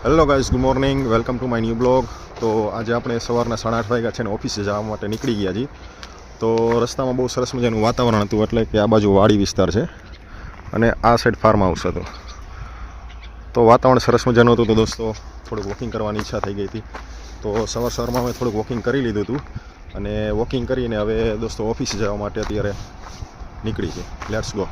Hello guys, good morning, welcome to my new blog. તો આજે આપણે સવારના 8:30 વાગ્યા છે ને ઓફિસે જવા માટે નીકળી ગયા છીએ. તો રસ્તામાં બહુ સરસ મજાનું વાતાવરણ હતું, એટલે કે આ બાજુ વાડી વિસ્તાર છે અને આ સાઈડ ફાર્મ હાઉસ હતું. તો વાતાવરણ સરસ મજાનું હતું. તો દોસ્તો થોડુંક વોકિંગ કરવાની ઈચ્છા થઈ ગઈ હતી. તો સવારમાં અમે થોડુંક વોકિંગ કરી લીધું હતું અને વોકિંગ કરીને હવે દોસ્તો ઓફિસે જવા માટે અત્યારે નીકળી છે. Let's go.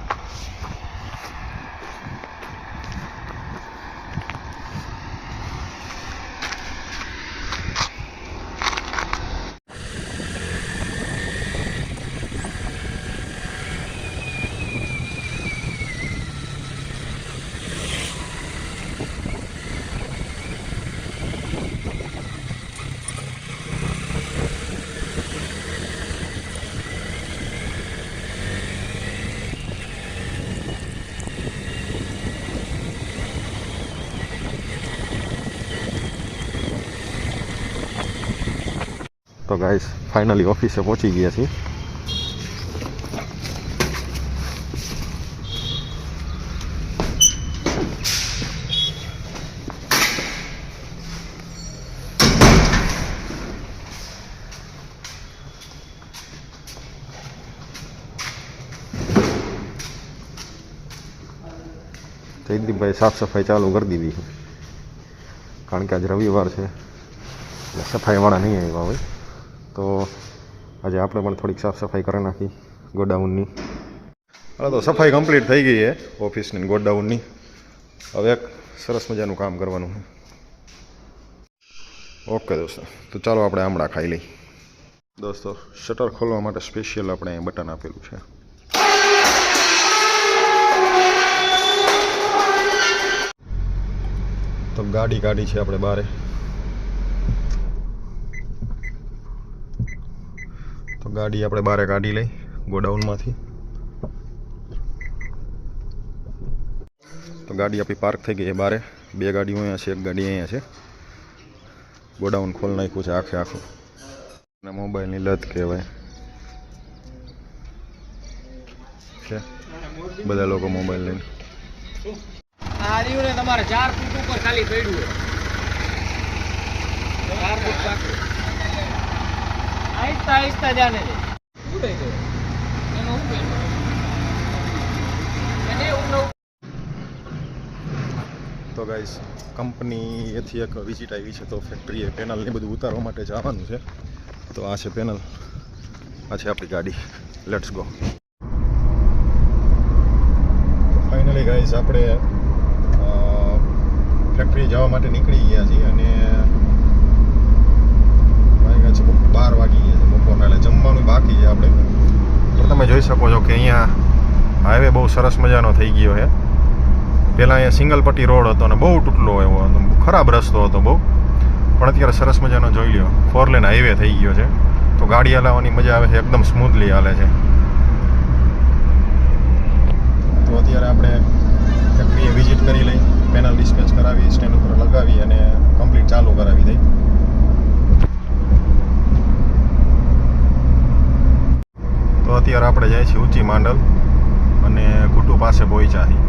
તો ગાઈસ ફાઇનલી ઓફિસે પહોંચી ગયા છીએ. જયદીપભાઈ સાફ સફાઈ ચાલુ કરી દીધી છે, કારણ કે આજે રવિવાર છે એટલે સફાઈવાળા નહીં આવ્યા હોય. તો આજે આપણે પણ થોડીક સાફ સફાઈ કરી નાખી ગોડાઉનની. હવે તો સફાઈ કમ્પ્લીટ થઈ ગઈ છે ઓફિસની, ગોડાઉનની. હવે એક સરસ મજાનું કામ કરવાનું છે. ઓકે દોસ્તો, તો ચાલો આપણે આમળા ખાઈ લઈ. દોસ્તો શટર ખોલવા માટે સ્પેશિયલ આપણે અહીં બટન આપેલું છે. તો ગાડી કાઢી છે આપણે બહાર. તો ગાડી આપણે બહાર કાઢી લઈ ગોડાઉનમાંથી. તો ગાડી આપણી પાર્ક થઈ ગઈ છે બહાર. બે ગાડીઓ અહીંયા છે, એક ગાડી અહીંયા છે. ગોડાઉન ખોલી નાખ્યું છે આખે આખું. અને મોબાઈલની લત કહેવાય છે, બધા લોકો મોબાઈલ લઈને. તમારે 4 ફૂટ ઉપર ખાલી પડ્યું હોય, 4 ફૂટ બાકી. આહિસ્તા આહિસ્તા જાને છે એનો ઉકેલ. તો ગાઈસ કંપનીએથી એક વિઝિટ આવી છે, તો ફેક્ટરીએ પેનલને બધું ઉતારવા માટે જવાનું છે. તો આ છે પેનલ, આ છે આપણી ગાડી. Let's go. ફાઇનલી ગાઈસ આપણે ફેક્ટરી જવા માટે નીકળી ગયા છીએ અને વાગ્યા છે 12 વાગી ગયા છે બપોરના, એટલે જમવાનું બાકી છે આપણે. તો તમે જોઈ શકો છો કે અહીંયા હાઈવે બહુ સરસ મજાનો થઈ ગયો છે. પહેલાં અહીંયા સિંગલ પટ્ટી રોડ હતો અને બહુ તૂટલો એવો હતો, ખરાબ રસ્તો હતો બહુ. પણ અત્યારે સરસ મજાનો જોઈ લ્યો 4 લેન હાઈવે થઈ ગયો છે. તો ગાડી હલાવવાની મજા આવે છે, એકદમ સ્મૂથલી હાલે છે. તો અત્યારે આપણે ફેક્ટરીએ વિઝિટ કરી લઈ, પેનલ ડિસ્પેચ કરાવી, સ્ટેન્ડ ઉપર લગાવી અને કમ્પ્લીટ ચાલુ કરાવી દઈ. તો અત્યારે આપણે જાય છીએ ઊંચી માંડલ અને કુટુ પાસે પહોંચ્યા છીએ.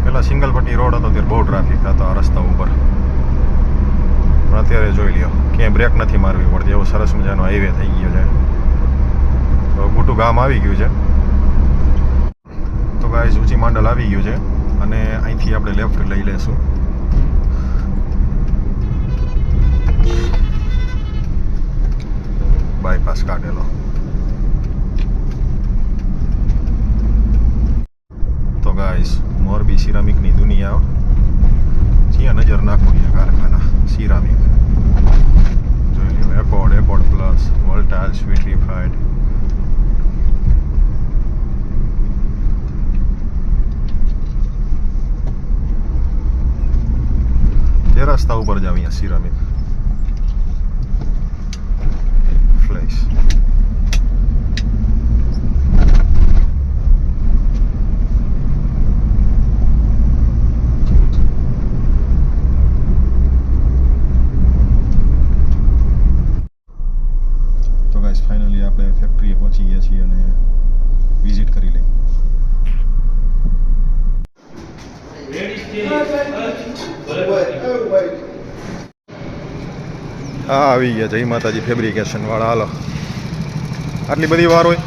પેલા સિંગલ પટ્ટી રોડ હતો ત્યારે બહુ ટ્રાફિક હતો આ રસ્તા ઉપર, પણ અત્યારે જોઈ લ્યો ક્યાંય બ્રેક નથી મારવી પડતી, એવો સરસ મજાનો હાઈવે થઈ ગયો છે. તો ગુટુ ગામ આવી ગયું છે. તો ગાઈસ ઊંચી માંડલ આવી ગયું છે અને અહીંથી આપણે લેફ્ટ લઈ લેશું. બાયપાસ કાઢેલો. તો ગાઈસ મોરબી સિરામિકની દુનિયા, જ્યાં નજર નાખો ત્યાં કારખાના સિરામિક. જોઈ લો એકોર્ડ પ્લસ, વોલ્ટાઇલ્સ, વિટ્રીફાઈડ. તે રસ્તા ઉપર જ આવી સિરામિક ફ્લેશ. પહોંચી ગયા છીએ અને વિઝિટ કરી લઈ. હા આવી ગયા જય માતાજી ફેબ્રિકેશન વાળા. હાલો આટલી બધી વાર હોય?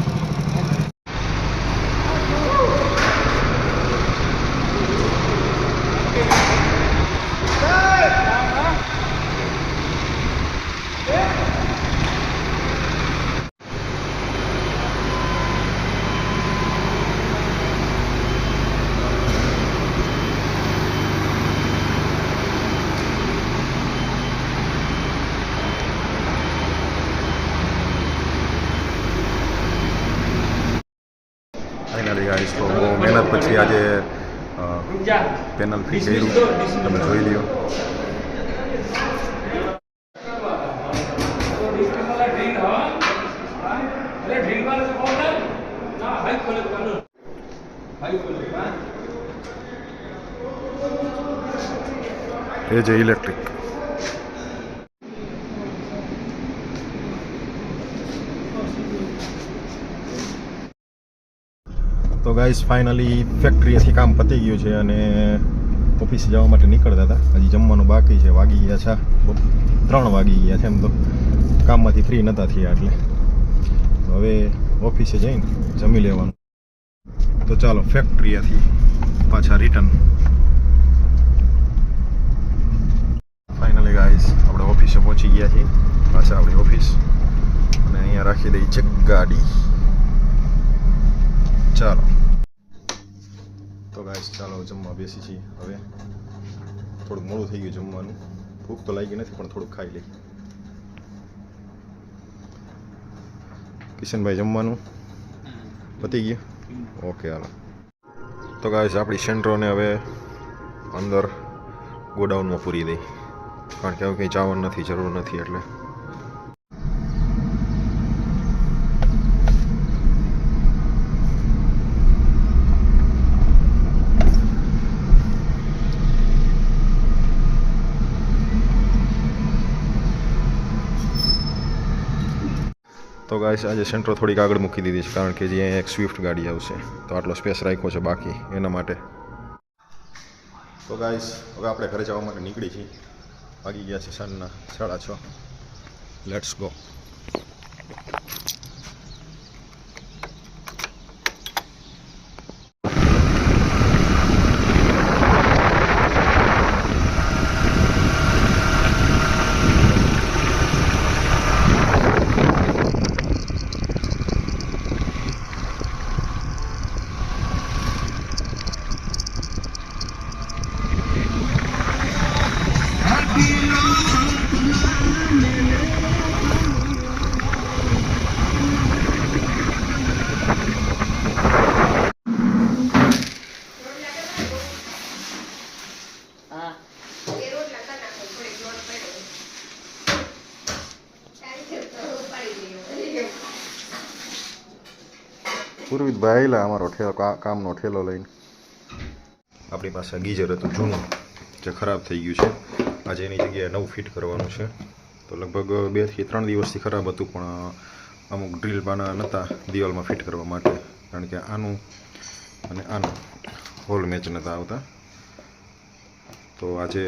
ફાઇનલી ગાઈસ તો બહુ મહેનત પછી આજે પેનલ ફિટ કર્યું, તમે જોઈ લ્યો. એ જે ઇલેક્ટ્રિક. તો ગાઈસ ફાઇનલી ફેક્ટરીએથી કામ પતી ગયું છે અને ઓફિસે જવા માટે નીકળતા હતા. હજી જમવાનું બાકી છે. વાગી ગયા છે 3 વાગી ગયા છે. એમ તો કામમાંથી ફ્રી નહોતા થયા એટલે તો હવે ઓફિસે જઈને જમી લેવાનું. તો ચાલો ફેક્ટરીએથી પાછા રિટર્ન. ફાઇનલી ગાઈસ આપણે ઓફિસે પહોંચી ગયા છીએ. પાછા આપણી ઓફિસ અને અહીંયા રાખી દઈ છે ગાડી. ચાલો તો ગાઈસ ચાલો જમવા બેસી છીએ. હવે થોડુંક મોડું થઈ ગયું જમવાનું. ભૂખ તો લાગી નથી પણ થોડુંક ખાઈ લઈ. કિશનભાઈ જમવાનું પતી ગયું? ઓકે હાલો. તો ગાઈસ આપણી સેન્ટ્રોને હવે અંદર ગોડાઉનમાં પૂરી દઈ, કારણ કે હવે કંઈ જવાનું નથી, જરૂર નથી એટલે. તો ગાઈસ આજે સેન્ટ્રો થોડીક આગળ મૂકી દીધી છે, કારણ કે જે અહીંયા એક સ્વિફ્ટ ગાડી આવશે તો આટલો સ્પેસ રાખ્યો છે બાકી એના માટે. તો ગાઈસ હવે આપણે ઘરે જવા માટે નીકળી છીએ. વાગી ગયા છે સાંજના 6:30. Let's go. પૂર્વિતભાઈ આવેલા અમારો કામનો ઠેલો લઈને. આપણી પાસે ગીઝર હતું જૂનું જે ખરાબ થઈ ગયું છે. આજે એની જગ્યાએ નવું ફિટ કરવાનું છે. તો લગભગ 2 થી 3 દિવસથી ખરાબ હતું, પણ અમુક ડ્રીલ પાના નહોતા દિવાલમાં ફિટ કરવા માટે, કારણ કે આનું અને આનું હોલ મેચ નહોતા આવતા. તો આજે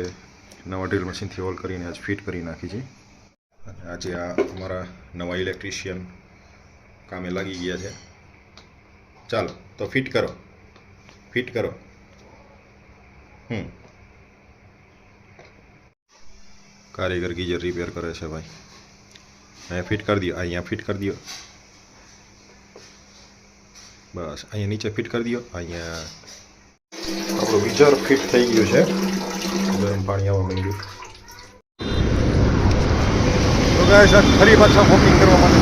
નવા ડ્રીલ મશીનથી હોલ કરીને આજ ફિટ કરી નાખી છે. અને આજે આ અમારા નવા ઇલેક્ટ્રિશિયન કામે લાગી ગયા છે. ચાલો તો ફિટ કરો. કારીગર ગીઝર રિપેર કરે છે ભાઈ. અહીંયા ફિટ કરી દો, અહીંયા ફિટ કરી દો, બસ અહીંયા નીચે ફિટ કરી દો. અહીંયા આપણું ગીઝર ફિટ થઈ ગયું છે. ગરમ પાણી આવવા માંડ્યું. તો ગાઈસ ફરી પાછા વોકિંગ કરવા માટે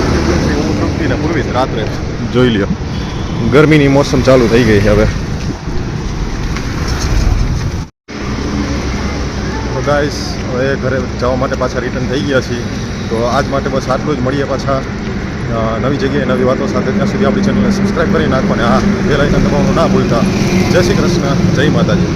હું તૃપ્તિને પૂર્વિત રાત્રે જોઈ લ્યો. ગરમીની મોસમ ચાલુ થઈ ગઈ છે હવે. તો ગાઈસ હવે ઘરે જવા માટે પાછા રિટર્ન થઈ ગયા છીએ. તો આજ માટે બસ આટલું જ. મળીએ પાછા નવી જગ્યાએ નવી વાતો સાથે. ત્યાં સુધી આપણી ચેનલને સબસ્ક્રાઈબ કરી નાખો અને હા બેલ આઇકન દબાવવાનું ના ભૂલતા. જય શ્રી કૃષ્ણ, જય માતાજી.